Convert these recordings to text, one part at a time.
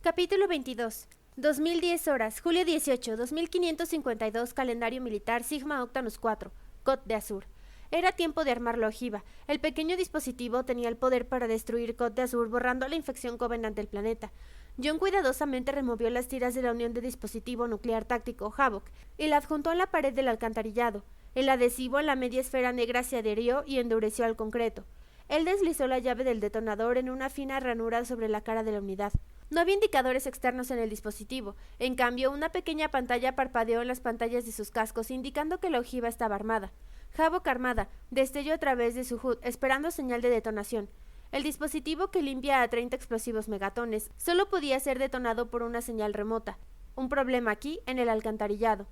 Capítulo 22. 2010 horas, julio 18, 2552, calendario militar, Sigma Octanus 4, Cod de Azur. Era tiempo de armar la ojiva. El pequeño dispositivo tenía el poder para destruir Cod de Azur, borrando la infección Covenant del planeta. John cuidadosamente removió las tiras de la unión de dispositivo nuclear táctico Havoc y la adjuntó a la pared del alcantarillado. El adhesivo en la media esfera negra se adherió y endureció al concreto. Él deslizó la llave del detonador en una fina ranura sobre la cara de la unidad. No había indicadores externos en el dispositivo. En cambio, una pequeña pantalla parpadeó en las pantallas de sus cascos, indicando que la ojiva estaba armada. Havoc armada, destelló a través de su HUD, esperando señal de detonación. El dispositivo, que limpia a 30 explosivos megatones, solo podía ser detonado por una señal remota. Un problema aquí, en el alcantarillado.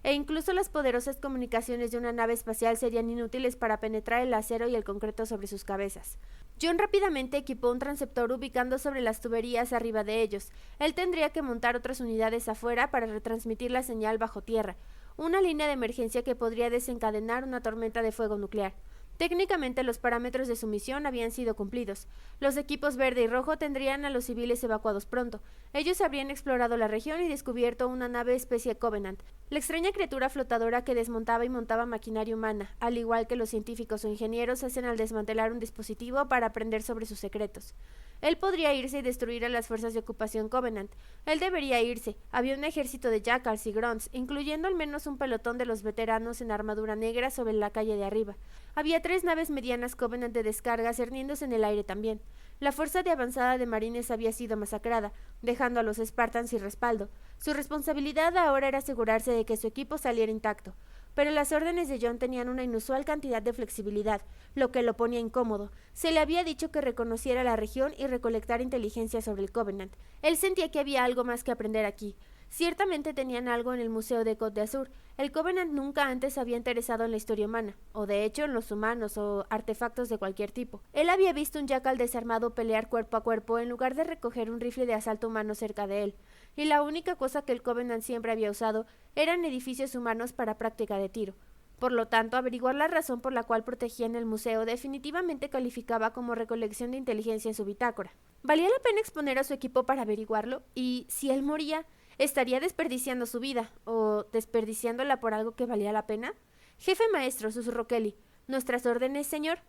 E incluso las poderosas comunicaciones de una nave espacial serían inútiles para penetrar el acero y el concreto sobre sus cabezas. John rápidamente equipó un transceptor ubicando sobre las tuberías arriba de ellos. Él tendría que montar otras unidades afuera para retransmitir la señal bajo tierra, una línea de emergencia que podría desencadenar una tormenta de fuego nuclear. Técnicamente los parámetros de su misión habían sido cumplidos. Los equipos verde y rojo tendrían a los civiles evacuados pronto. Ellos habrían explorado la región y descubierto una nave especie Covenant, la extraña criatura flotadora que desmontaba y montaba maquinaria humana, al igual que los científicos o ingenieros hacen al desmantelar un dispositivo para aprender sobre sus secretos. Él podría irse y destruir a las fuerzas de ocupación Covenant. Él debería irse. Había un ejército de Jackals y Grunts, incluyendo al menos un pelotón de los veteranos en armadura negra sobre la calle de arriba. Había 3 naves medianas Covenant de descarga cerniéndose en el aire también. La fuerza de avanzada de marines había sido masacrada, dejando a los Spartans sin respaldo. Su responsabilidad ahora era asegurarse de que su equipo saliera intacto. Pero las órdenes de John tenían una inusual cantidad de flexibilidad, lo que lo ponía incómodo. Se le había dicho que reconociera la región y recolectara inteligencia sobre el Covenant. Él sentía que había algo más que aprender aquí. Ciertamente tenían algo en el Museo de Cod de Azur. El Covenant nunca antes había interesado en la historia humana, o de hecho en los humanos o artefactos de cualquier tipo. Él había visto un Jackal desarmado pelear cuerpo a cuerpo en lugar de recoger un rifle de asalto humano cerca de él, y la única cosa que el Covenant siempre había usado eran edificios humanos para práctica de tiro. Por lo tanto, averiguar la razón por la cual protegían el museo definitivamente calificaba como recolección de inteligencia en su bitácora. ¿Valía la pena exponer a su equipo para averiguarlo? Y si él moría, ¿estaría desperdiciando su vida? ¿O desperdiciándola por algo que valía la pena? Jefe maestro, susurró Kelly. ¿Nuestras órdenes, señor?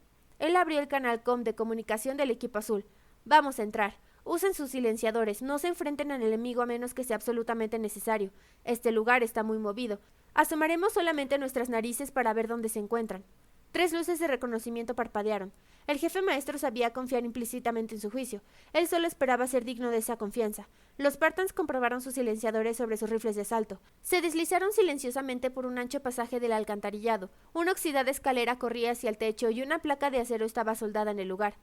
Él abrió el canal COM de comunicación del equipo azul. Vamos a entrar. Usen sus silenciadores. No se enfrenten al enemigo a menos que sea absolutamente necesario. Este lugar está muy movido. Asomaremos solamente nuestras narices para ver dónde se encuentran. 3 luces de reconocimiento parpadearon. El jefe maestro sabía confiar implícitamente en su juicio. Él solo esperaba ser digno de esa confianza. Los Spartans comprobaron sus silenciadores sobre sus rifles de asalto. Se deslizaron silenciosamente por un ancho pasaje del alcantarillado. Una oxidada escalera corría hacia el techo y una placa de acero estaba soldada en el lugar.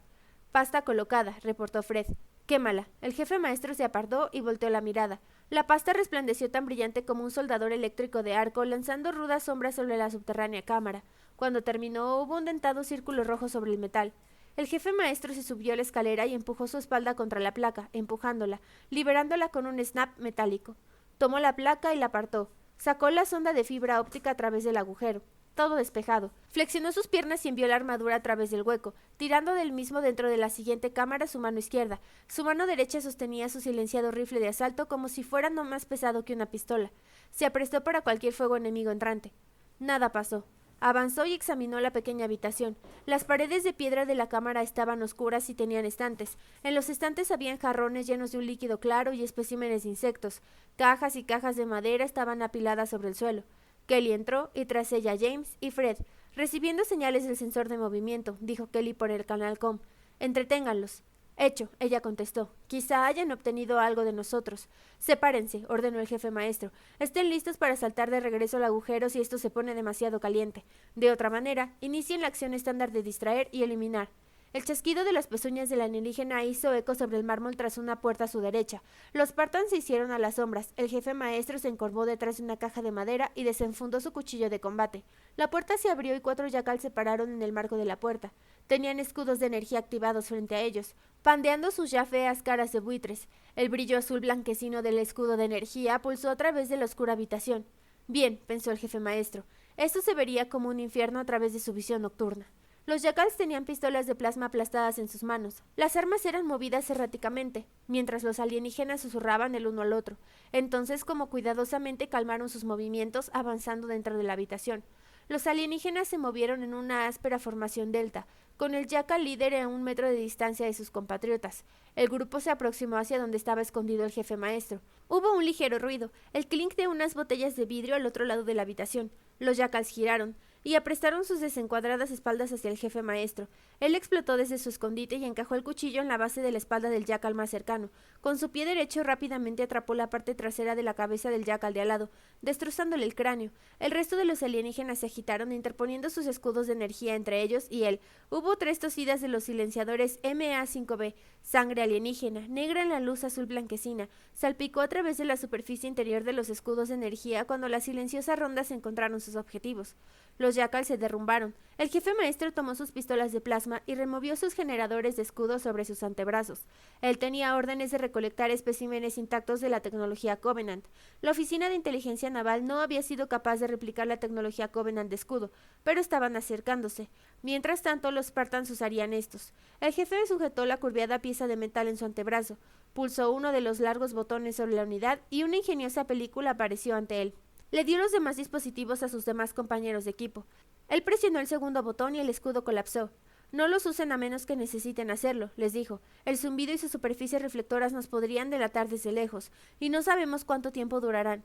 Pasta colocada, reportó Fred. Quémala. El jefe maestro se apartó y volteó la mirada. La pasta resplandeció tan brillante como un soldador eléctrico de arco, lanzando rudas sombras sobre la subterránea cámara. Cuando terminó, hubo un dentado círculo rojo sobre el metal. El jefe maestro se subió a la escalera y empujó su espalda contra la placa, empujándola, liberándola con un snap metálico. Tomó la placa y la apartó. Sacó la sonda de fibra óptica a través del agujero. Todo despejado. Flexionó sus piernas y envió la armadura a través del hueco, tirando del mismo dentro de la siguiente cámara su mano izquierda. Su mano derecha sostenía su silenciado rifle de asalto como si fuera no más pesado que una pistola. Se aprestó para cualquier fuego enemigo entrante. Nada pasó. Avanzó y examinó la pequeña habitación. Las paredes de piedra de la cámara estaban oscuras y tenían estantes. En los estantes habían jarrones llenos de un líquido claro y especímenes de insectos. Cajas y cajas de madera estaban apiladas sobre el suelo. Kelly entró y tras ella James y Fred. Recibiendo señales del sensor de movimiento, dijo Kelly por el canal COM. Entreténganlos. Hecho, ella contestó. Quizá hayan obtenido algo de nosotros. Sepárense, ordenó el jefe maestro. Estén listos para saltar de regreso al agujero si esto se pone demasiado caliente. De otra manera, inicien la acción estándar de distraer y eliminar. El chasquido de las pezuñas del alienígena hizo eco sobre el mármol tras una puerta a su derecha. Los Spartans se hicieron a las sombras. El jefe maestro se encorvó detrás de una caja de madera y desenfundó su cuchillo de combate. La puerta se abrió y 4 Jackals se pararon en el marco de la puerta. Tenían escudos de energía activados frente a ellos, pandeando sus ya feas caras de buitres. El brillo azul blanquecino del escudo de energía pulsó a través de la oscura habitación. Bien, pensó el jefe maestro. Esto se vería como un infierno a través de su visión nocturna. Los Jackals tenían pistolas de plasma aplastadas en sus manos. Las armas eran movidas erráticamente, mientras los alienígenas susurraban el uno al otro. Entonces, como cuidadosamente calmaron sus movimientos, avanzando dentro de la habitación. Los alienígenas se movieron en una áspera formación delta, con el Jackal líder a 1 metro de distancia de sus compatriotas. El grupo se aproximó hacia donde estaba escondido el jefe maestro. Hubo un ligero ruido, el clink de unas botellas de vidrio al otro lado de la habitación. Los Jackals giraron y aprestaron sus desencuadradas espaldas hacia el jefe maestro. Él explotó desde su escondite y encajó el cuchillo en la base de la espalda del Jackal más cercano. Con su pie derecho rápidamente atrapó la parte trasera de la cabeza del Jackal de al lado, destrozándole el cráneo. El resto de los alienígenas se agitaron, interponiendo sus escudos de energía entre ellos y él. Hubo 3 tosidas de los silenciadores MA5B. Sangre alienígena, negra en la luz azul blanquecina, salpicó a través de la superficie interior de los escudos de energía cuando las silenciosas rondas encontraron sus objetivos. Los Jackals se derrumbaron. El jefe maestro tomó sus pistolas de plasma y removió sus generadores de escudos sobre sus antebrazos. Él tenía órdenes de recolectar especímenes intactos de la tecnología Covenant. La Oficina de Inteligencia Naval no había sido capaz de replicar la tecnología Covenant de escudo, pero estaban acercándose. Mientras tanto, los Spartans usarían estos. El jefe sujetó la curviada pieza de metal en su antebrazo, pulsó uno de los largos botones sobre la unidad y una ingeniosa película apareció ante él. Le dio los demás dispositivos a sus demás compañeros de equipo. Él presionó el segundo botón y el escudo colapsó. No los usen a menos que necesiten hacerlo, les dijo. El zumbido y sus superficies reflectoras nos podrían delatar desde lejos, y no sabemos cuánto tiempo durarán.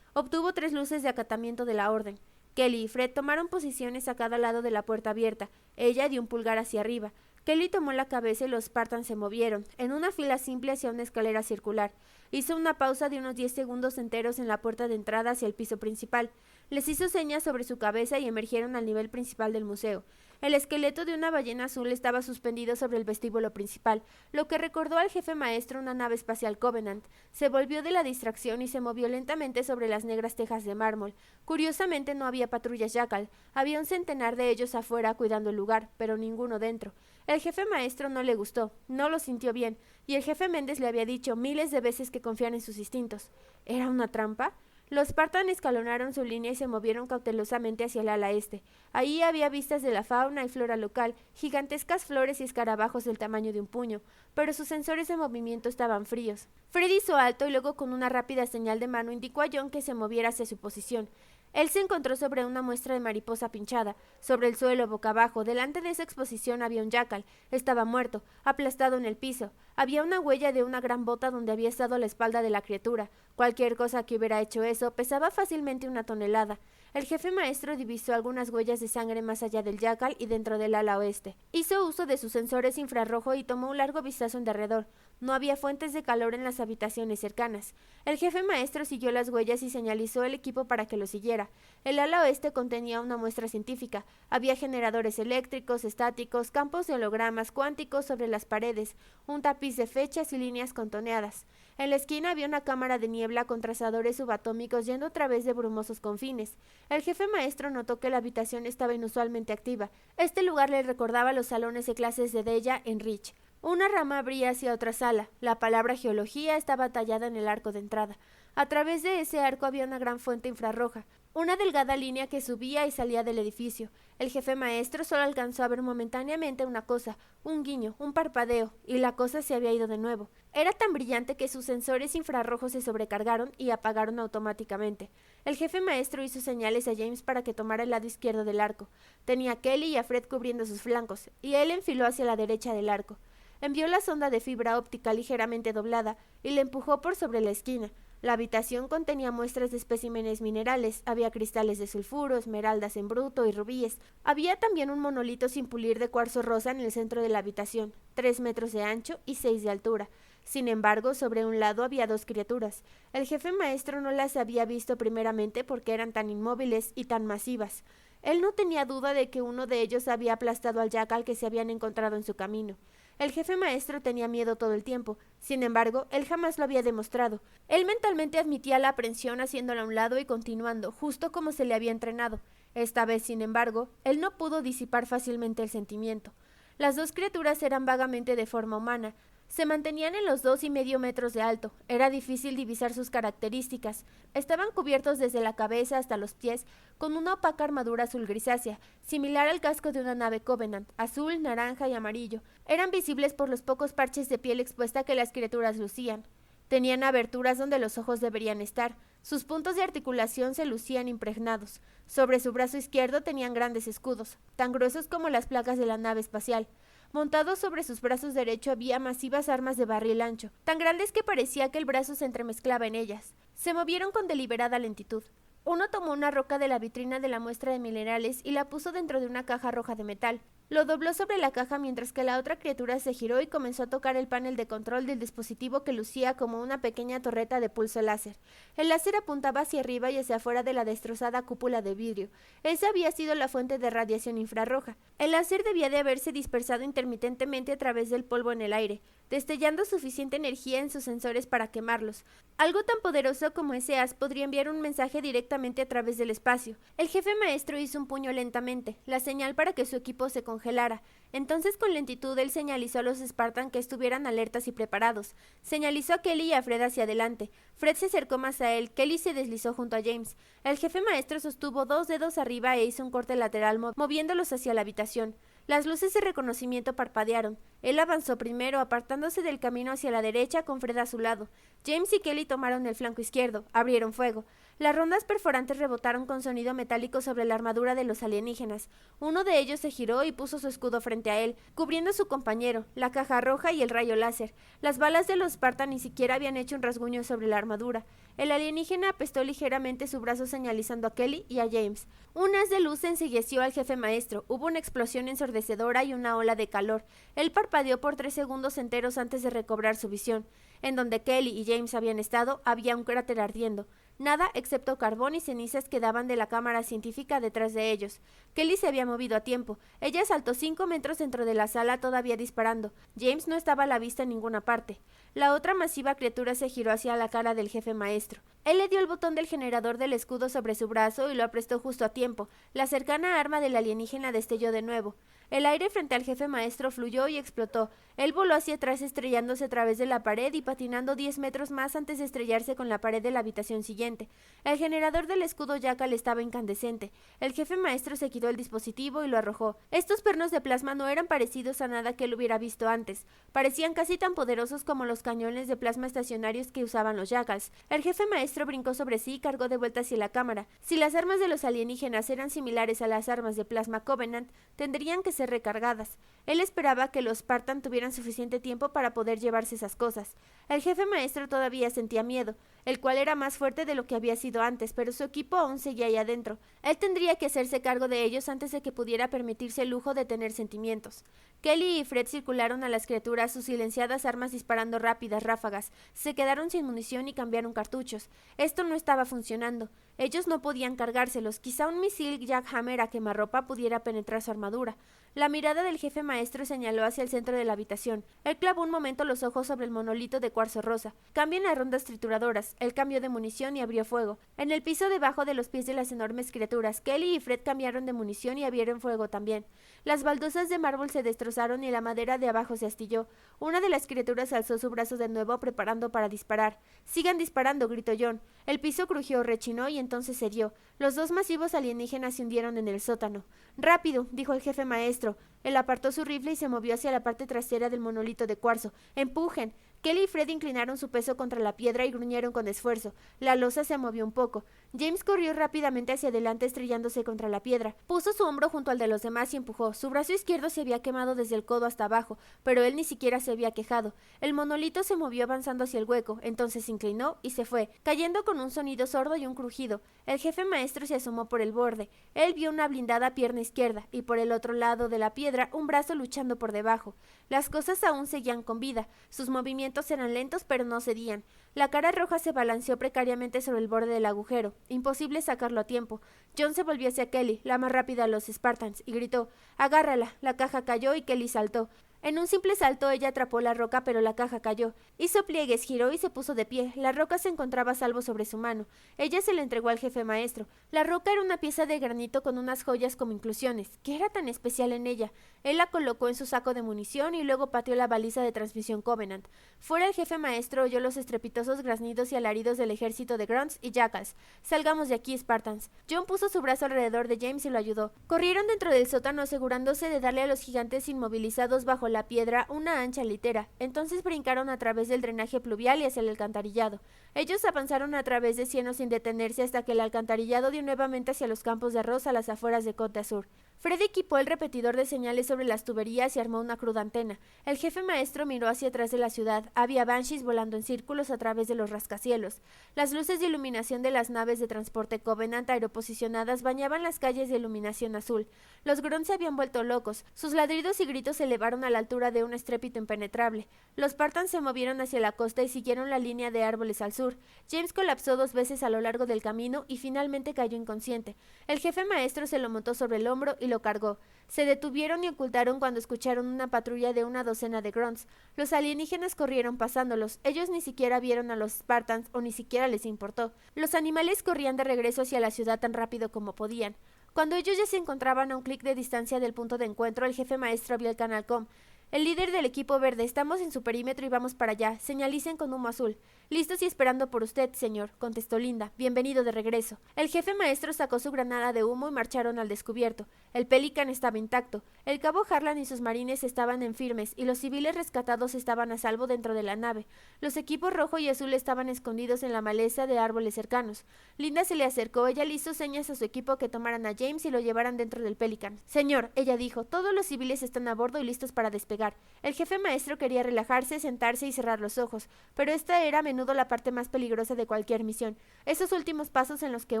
Obtuvo 3 luces de acatamiento de la orden. Kelly y Fred tomaron posiciones a cada lado de la puerta abierta. Ella dio un pulgar hacia arriba. Kelly tomó la cabeza y los Spartans se movieron, en una fila simple hacia una escalera circular. Hizo una pausa de unos 10 segundos enteros en la puerta de entrada hacia el piso principal. Les hizo señas sobre su cabeza y emergieron al nivel principal del museo. El esqueleto de una ballena azul estaba suspendido sobre el vestíbulo principal, lo que recordó al jefe maestro una nave espacial Covenant. Se volvió de la distracción y se movió lentamente sobre las negras tejas de mármol. Curiosamente no había patrullas Jackal. Había un centenar de ellos afuera cuidando el lugar, pero ninguno dentro. El jefe maestro no le gustó, no lo sintió bien, y el jefe Méndez le había dicho miles de veces que confiara en sus instintos. ¿Era una trampa? Los Spartan escalonaron su línea y se movieron cautelosamente hacia el ala este. Ahí había vistas de la fauna y flora local, gigantescas flores y escarabajos del tamaño de un puño, pero sus sensores de movimiento estaban fríos. Fred hizo alto y luego con una rápida señal de mano indicó a John que se moviera hacia su posición. Él se encontró sobre una muestra de mariposa pinchada. Sobre el suelo, boca abajo, delante de esa exposición había un Jackal. Estaba muerto, aplastado en el piso. Había una huella de una gran bota donde había estado la espalda de la criatura. Cualquier cosa que hubiera hecho eso pesaba fácilmente 1 tonelada. El jefe maestro divisó algunas huellas de sangre más allá del Jackal y dentro del ala oeste. Hizo uso de sus sensores infrarrojo y tomó un largo vistazo en derredor. No había fuentes de calor en las habitaciones cercanas. El jefe maestro siguió las huellas y señalizó al equipo para que lo siguiera. El ala oeste contenía una muestra científica. Había generadores eléctricos, estáticos, campos de hologramas cuánticos sobre las paredes, un tapiz de fechas y líneas contoneadas. En la esquina había una cámara de niebla con trazadores subatómicos yendo a través de brumosos confines. El jefe maestro notó que la habitación estaba inusualmente activa. Este lugar le recordaba los salones de clases de Deya en Reach. Una rama abría hacia otra sala. La palabra geología estaba tallada en el arco de entrada. A través de ese arco había una gran fuente infrarroja, una delgada línea que subía y salía del edificio. El jefe maestro solo alcanzó a ver momentáneamente una cosa, un guiño, un parpadeo, y la cosa se había ido de nuevo. Era tan brillante que sus sensores infrarrojos se sobrecargaron y apagaron automáticamente. El jefe maestro hizo señales a James para que tomara el lado izquierdo del arco. Tenía a Kelly y a Fred cubriendo sus flancos, y él enfiló hacia la derecha del arco. Envió la sonda de fibra óptica ligeramente doblada y la empujó por sobre la esquina. La habitación contenía muestras de especímenes minerales, había cristales de sulfuro, esmeraldas en bruto y rubíes. Había también un monolito sin pulir de cuarzo rosa en el centro de la habitación, 3 metros de ancho y 6 de altura. Sin embargo, sobre un lado había 2 criaturas. El jefe maestro no las había visto primeramente porque eran tan inmóviles y tan masivas. Él no tenía duda de que uno de ellos había aplastado al Jackal que se habían encontrado en su camino. El jefe maestro tenía miedo todo el tiempo. Sin embargo, él jamás lo había demostrado. Él mentalmente admitía la aprensión haciéndola a un lado y continuando, justo como se le había entrenado. Esta vez, sin embargo, él no pudo disipar fácilmente el sentimiento. Las 2 criaturas eran vagamente de forma humana. Se mantenían en los 2,5 metros de alto. Era difícil divisar sus características. Estaban cubiertos desde la cabeza hasta los pies con una opaca armadura azul grisácea, similar al casco de una nave Covenant, azul, naranja y amarillo. Eran visibles por los pocos parches de piel expuesta que las criaturas lucían. Tenían aberturas donde los ojos deberían estar. Sus puntos de articulación se lucían impregnados. Sobre su brazo izquierdo tenían grandes escudos, tan gruesos como las placas de la nave espacial. Montados sobre sus brazos derecho había masivas armas de barril ancho, tan grandes que parecía que el brazo se entremezclaba en ellas. Se movieron con deliberada lentitud. Uno tomó una roca de la vitrina de la muestra de minerales y la puso dentro de una caja roja de metal. Lo dobló sobre la caja mientras que la otra criatura se giró y comenzó a tocar el panel de control del dispositivo que lucía como una pequeña torreta de pulso láser. El láser apuntaba hacia arriba y hacia afuera de la destrozada cúpula de vidrio. Esa había sido la fuente de radiación infrarroja. El láser debía de haberse dispersado intermitentemente a través del polvo en el aire, destellando suficiente energía en sus sensores para quemarlos. Algo tan poderoso como ese haz podría enviar un mensaje directamente a través del espacio. El jefe maestro hizo un puño lentamente, la señal para que su equipo se congelara. Entonces con lentitud él señalizó a los Spartan que estuvieran alertas y preparados. Señalizó a Kelly y a Fred hacia adelante. Fred se acercó más a él, Kelly se deslizó junto a James. El jefe maestro sostuvo 2 dedos arriba e hizo un corte lateral moviéndolos hacia la habitación. Las luces de reconocimiento parpadearon. Él avanzó primero, apartándose del camino hacia la derecha con Fred a su lado. James y Kelly tomaron el flanco izquierdo, abrieron fuego. Las rondas perforantes rebotaron con sonido metálico sobre la armadura de los alienígenas. Uno de ellos se giró y puso su escudo frente a él, cubriendo a su compañero, la caja roja y el rayo láser. Las balas de los Spartan ni siquiera habían hecho un rasguño sobre la armadura. El alienígena apestó ligeramente su brazo señalizando a Kelly y a James. Un haz de luz se ensigueció al jefe maestro. Hubo una explosión ensordecedora y una ola de calor. Él parpadeó por 3 segundos enteros antes de recobrar su visión. En donde Kelly y James habían estado, había un cráter ardiendo. Nada excepto carbón y cenizas quedaban de la cámara científica detrás de ellos. Kelly se había movido a tiempo. Ella saltó 5 metros dentro de la sala todavía disparando. James no estaba a la vista en ninguna parte. La otra masiva criatura se giró hacia la cara del jefe maestro. Él le dio el botón del generador del escudo sobre su brazo y lo aprestó justo a tiempo. La cercana arma del alienígena destelló de nuevo. El aire frente al jefe maestro fluyó y explotó. Él voló hacia atrás estrellándose a través de la pared y patinando 10 metros más antes de estrellarse con la pared de la habitación siguiente. El generador del escudo Jackal estaba incandescente. El jefe maestro se quitó el dispositivo y lo arrojó. Estos pernos de plasma no eran parecidos a nada que él hubiera visto antes. Parecían casi tan poderosos como los cañones de plasma estacionarios que usaban los Jackals. El jefe maestro brincó sobre sí y cargó de vuelta hacia la cámara. Si las armas de los alienígenas eran similares a las armas de plasma Covenant, tendrían que ser recargadas. Él esperaba que los Spartan tuvieran suficiente tiempo para poder llevarse esas cosas. El jefe maestro todavía sentía miedo, el cual era más fuerte de lo que había sido antes, pero su equipo aún seguía ahí adentro. Él tendría que hacerse cargo de ellos antes de que pudiera permitirse el lujo de tener sentimientos. Kelly y Fred circularon a las criaturas, sus silenciadas armas disparando rápidas ráfagas. Se quedaron sin munición y cambiaron cartuchos. Esto no estaba funcionando. Ellos no podían cargárselos. Quizá un misil Jackhammer a quemarropa pudiera penetrar su armadura. La mirada del jefe maestro señaló hacia el centro de la habitación. Él clavó un momento los ojos sobre el monolito de cuarzo rosa. Cambian las rondas trituradoras. Él cambió de munición y abrió fuego. En el piso debajo de los pies de las enormes criaturas, Kelly y Fred cambiaron de munición y abrieron fuego también. Las baldosas de mármol se destrozaron y la madera de abajo se astilló. Una de las criaturas alzó su brazo de nuevo preparando para disparar. «¡Sigan disparando!», gritó John. El piso crujió, rechinó y entonces cedió. Los 2 masivos alienígenas se hundieron en el sótano. «¡Rápido!», dijo el jefe maestro. Él apartó su rifle y se movió hacia la parte trasera del monolito de cuarzo. «¡Empujen!». Kelly y Fred inclinaron su peso contra la piedra y gruñeron con esfuerzo. La losa se movió un poco. James corrió rápidamente hacia adelante estrellándose contra la piedra. Puso su hombro junto al de los demás y empujó. Su brazo izquierdo se había quemado desde el codo hasta abajo, pero él ni siquiera se había quejado. El monolito se movió avanzando hacia el hueco, entonces se inclinó y se fue, cayendo con un sonido sordo y un crujido. El jefe maestro se asomó por el borde. Él vio una blindada pierna izquierda y por el otro lado de la piedra un brazo luchando por debajo. Las cosas aún seguían con vida. Sus movimientos eran lentos pero no cedían. La cara roja se balanceó precariamente sobre el borde del agujero. Imposible sacarlo a tiempo. John se volvió hacia Kelly, la más rápida de los Spartans, y gritó: «¡Agárrala!». La caja cayó y Kelly saltó. En un simple salto ella atrapó la roca, pero la caja cayó. Hizo pliegues, giró y se puso de pie. La roca se encontraba a salvo sobre su mano. Ella se la entregó al jefe maestro. La roca era una pieza de granito con unas joyas como inclusiones. ¿Qué era tan especial en ella? Él la colocó en su saco de munición y luego pateó la baliza de transmisión Covenant. Fuera el jefe maestro oyó los estrepitosos graznidos y alaridos del ejército de Grunts y Jackals. Salgamos de aquí, Spartans. John puso su brazo alrededor de James y lo ayudó. Corrieron dentro del sótano asegurándose de darle a los gigantes inmovilizados bajo la piedra una ancha litera. Entonces brincaron a través del drenaje pluvial y hacia el alcantarillado. Ellos avanzaron a través de cieno sin detenerse hasta que el alcantarillado dio nuevamente hacia los campos de arroz a las afueras de Côte d'Azur. Freddy equipó el repetidor de señales sobre las tuberías y armó una cruda antena. El jefe maestro miró hacia atrás de la ciudad. Había banshees volando en círculos a través de los rascacielos. Las luces de iluminación de las naves de transporte Covenant aeroposicionadas bañaban las calles de iluminación azul. Los Grunts se habían vuelto locos. Sus ladridos y gritos se elevaron a la altura de un estrépito impenetrable. Los Spartans se movieron hacia la costa y siguieron la línea de árboles al sur. James colapsó 2 veces a lo largo del camino y finalmente cayó inconsciente. El jefe maestro se lo montó sobre el hombro y lo cargó. Se detuvieron y ocultaron cuando escucharon una patrulla de una docena de Grunts. Los alienígenas corrieron pasándolos. Ellos ni siquiera vieron a los Spartans o ni siquiera les importó. Los animales corrían de regreso hacia la ciudad tan rápido como podían. Cuando ellos ya se encontraban a un clic de distancia del punto de encuentro, el jefe maestro abrió el canal com. El líder del equipo verde, estamos en su perímetro y vamos para allá. Señalicen con humo azul. Listos y esperando por usted, señor, contestó Linda. Bienvenido de regreso. El jefe maestro sacó su granada de humo y marcharon al descubierto. El Pelican estaba intacto. El cabo Harlan y sus marines estaban en firmes y los civiles rescatados estaban a salvo dentro de la nave. Los equipos rojo y azul estaban escondidos en la maleza de árboles cercanos. Linda se le acercó. Ella le hizo señas a su equipo que tomaran a James y lo llevaran dentro del Pelican. Señor, ella dijo, todos los civiles están a bordo y listos para despegar. El jefe maestro quería relajarse, sentarse y cerrar los ojos, pero esta era a menudo la parte más peligrosa de cualquier misión, esos últimos pasos en los que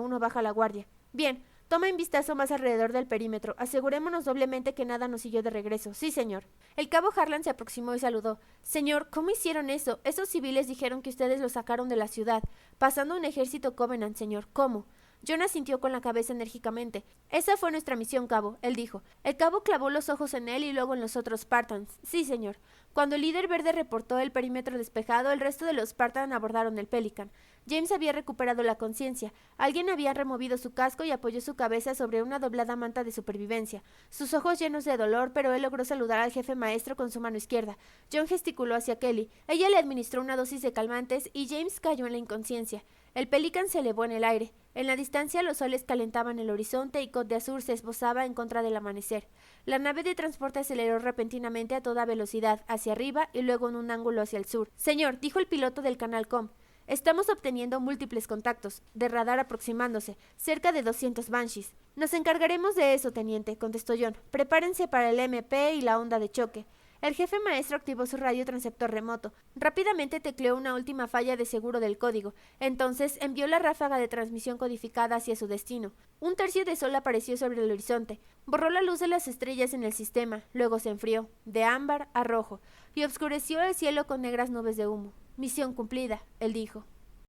uno baja la guardia. Bien, toma un vistazo más alrededor del perímetro. Asegurémonos doblemente que nada nos siguió de regreso. Sí, señor. El cabo Harlan se aproximó y saludó. Señor, ¿cómo hicieron eso? Esos civiles dijeron que ustedes los sacaron de la ciudad, pasando un ejército Covenant, señor. ¿Cómo? John asintió con la cabeza enérgicamente. Esa fue nuestra misión, cabo, él dijo. El cabo clavó los ojos en él y luego en los otros Spartans. Sí, señor. Cuando el líder verde reportó el perímetro despejado, el resto de los Spartans abordaron el Pelican. James había recuperado la conciencia. Alguien había removido su casco y apoyó su cabeza sobre una doblada manta de supervivencia. Sus ojos llenos de dolor, pero él logró saludar al jefe maestro con su mano izquierda. John gesticuló hacia Kelly. Ella le administró una dosis de calmantes y James cayó en la inconsciencia. El Pelican se elevó en el aire. En la distancia los soles calentaban el horizonte y Côte d'Azur se esbozaba en contra del amanecer. La nave de transporte aceleró repentinamente a toda velocidad, hacia arriba y luego en un ángulo hacia el sur. Señor, dijo el piloto del canal com. Estamos obteniendo múltiples contactos, de radar aproximándose, cerca de 200 banshees. Nos encargaremos de eso, teniente, contestó John. Prepárense para el MP y la onda de choque. El jefe maestro activó su radiotransceptor remoto. Rápidamente tecleó una última falla de seguro del código. Entonces envió la ráfaga de transmisión codificada hacia su destino. Un tercio de sol apareció sobre el horizonte. Borró la luz de las estrellas en el sistema. Luego se enfrió, de ámbar a rojo, y obscureció el cielo con negras nubes de humo. Misión cumplida, él dijo.